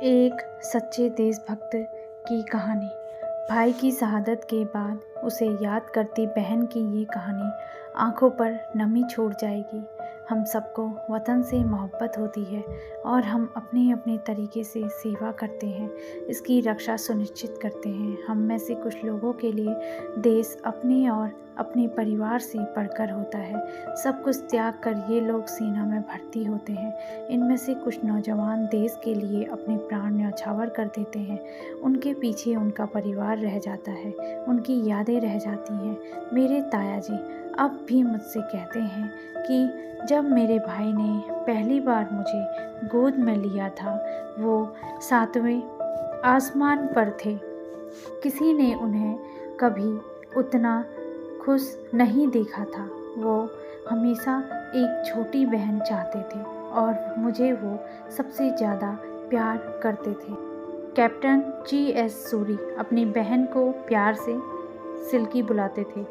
एक सच्चे देशभक्त की कहानी। भाई की शहादत के बाद उसे याद करती बहन की ये कहानी आंखों पर नमी छोड़ जाएगी। हम सबको वतन से मोहब्बत होती है और हम अपने अपने तरीके से सेवा करते हैं, इसकी रक्षा सुनिश्चित करते हैं। हम में से कुछ लोगों के लिए देश अपने और अपने परिवार से बढ़कर होता है। सब कुछ त्याग कर ये लोग सेना में भर्ती होते हैं। इनमें से कुछ नौजवान देश के लिए अपने प्राण न्यौछावर कर देते हैं। उनके पीछे उनका परिवार रह जाता है, उनकी यादें रह जाती हैं। मेरे ताया जी अब भी मुझसे कहते हैं कि जब मेरे भाई ने पहली बार मुझे गोद में लिया था, वो 7वें आसमान पर थे। किसी ने उन्हें कभी उतना खुश नहीं देखा था। वो हमेशा एक छोटी बहन चाहते थे और मुझे वो सबसे ज़्यादा प्यार करते थे। कैप्टन GS सूरी अपनी बहन को प्यार से सिल्की बुलाते थे।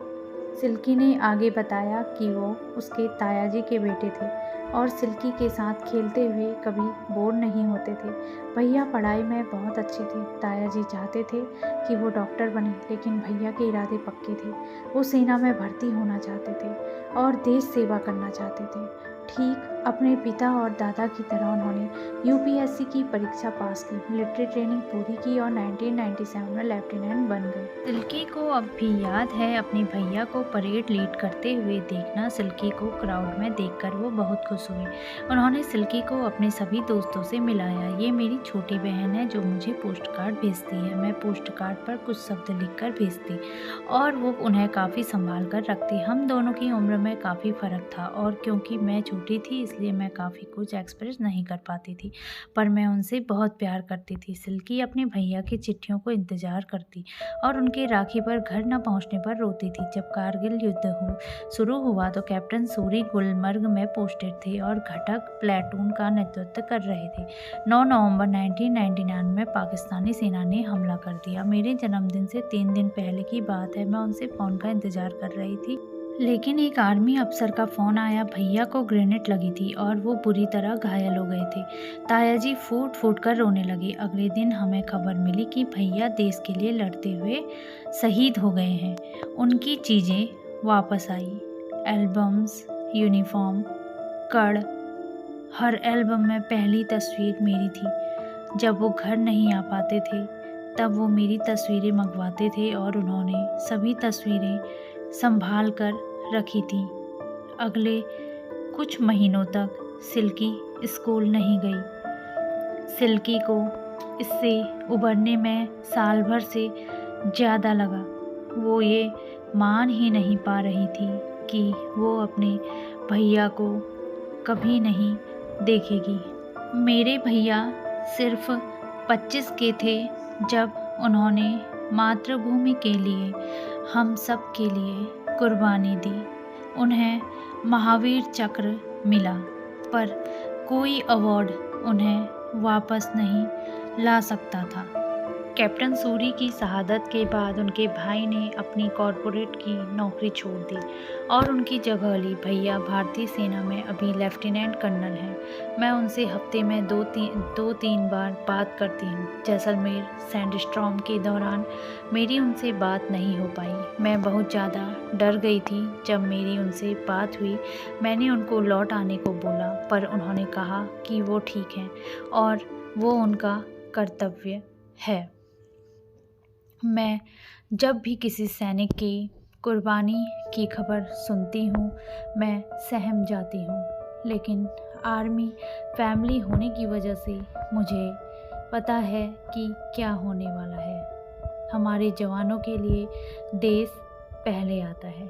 सिल्की ने आगे बताया कि वो उसके ताया जी के बेटे थे और सिल्की के साथ खेलते हुए कभी बोर नहीं होते थे। भैया पढ़ाई में बहुत अच्छे थे। ताया जी चाहते थे कि वो डॉक्टर बने, लेकिन भैया के इरादे पक्के थे। वो सेना में भर्ती होना चाहते थे और देश सेवा करना चाहते थे। ठीक अपने पिता और दादा की तरह उन्होंने UPSC की परीक्षा पास की, मिलिट्री ट्रेनिंग पूरी की और 1997 में लेफ्टिनेंट बन गए। सिल्की को अब भी याद है अपने भैया को परेड लीड करते हुए देखना। सिल्की को क्राउड में देखकर वो बहुत खुश हुई। उन्होंने सिल्की को अपने सभी दोस्तों से मिलाया। ये मेरी छोटी बहन है जो मुझे पोस्ट कार्ड भेजती है। मैं पोस्ट कार्ड पर कुछ शब्द लिखकर भेजती और वो उन्हें काफ़ी संभाल कर रखती। हम दोनों की उम्र में काफ़ी फ़र्क था और क्योंकि मैं छोटी थी इसलिए मैं काफ़ी कुछ एक्सप्रेस नहीं कर पाती थी, पर मैं उनसे बहुत प्यार करती थी। सिल्की अपने भैया की चिट्ठियों को इंतज़ार करती और उनके राखी पर घर न पहुंचने पर रोती थी। जब कारगिल युद्ध शुरू हुआ तो कैप्टन सूरी गुलमर्ग में पोस्टेड थे और घटक प्लेटून का नेतृत्व कर रहे थे। 9 नवंबर 1999 में पाकिस्तानी सेना ने हमला कर दिया। मेरे जन्मदिन से 3 दिन पहले की बात है। मैं उनसे फ़ोन का इंतज़ार कर रही थी, लेकिन एक आर्मी अफसर का फ़ोन आया। भैया को ग्रेनेड लगी थी और वो बुरी तरह घायल हो गए थे। ताया जी फूट फूट कर रोने लगे। अगले दिन हमें खबर मिली कि भैया देश के लिए लड़ते हुए शहीद हो गए हैं। उनकी चीज़ें वापस आई, एल्बम्स, यूनिफॉर्म, कड़। हर एल्बम में पहली तस्वीर मेरी थी। जब वो घर नहीं आ पाते थे तब वो मेरी तस्वीरें मंगवाते थे और उन्होंने सभी तस्वीरें संभाल कर रखी थी। अगले कुछ महीनों तक सिल्की स्कूल नहीं गई। सिल्की को इससे उबरने में साल भर से ज़्यादा लगा। वो ये मान ही नहीं पा रही थी कि वो अपने भैया को कभी नहीं देखेगी। मेरे भैया सिर्फ 25 के थे जब उन्होंने मातृभूमि के लिए, हम सब के लिए कुर्बानी दी। उन्हें महावीर चक्र मिला, पर कोई अवार्ड उन्हें वापस नहीं ला सकता था। कैप्टन सूरी की शहादत के बाद उनके भाई ने अपनी कॉर्पोरेट की नौकरी छोड़ दी और उनकी जगह ली। भैया भारतीय सेना में अभी लेफ्टिनेंट कर्नल हैं। मैं उनसे हफ्ते में दो तीन बार बात करती हूँ। जैसलमेर सैंडस्टॉर्म के दौरान मेरी उनसे बात नहीं हो पाई। मैं बहुत ज़्यादा डर गई थी। जब मेरी उनसे बात हुई मैंने उनको लौट आने को बोला, पर उन्होंने कहा कि वो ठीक हैं और वो उनका कर्तव्य है। मैं जब भी किसी सैनिक की कुर्बानी की खबर सुनती हूँ मैं सहम जाती हूँ, लेकिन आर्मी फैमिली होने की वजह से मुझे पता है कि क्या होने वाला है। हमारे जवानों के लिए देश पहले आता है।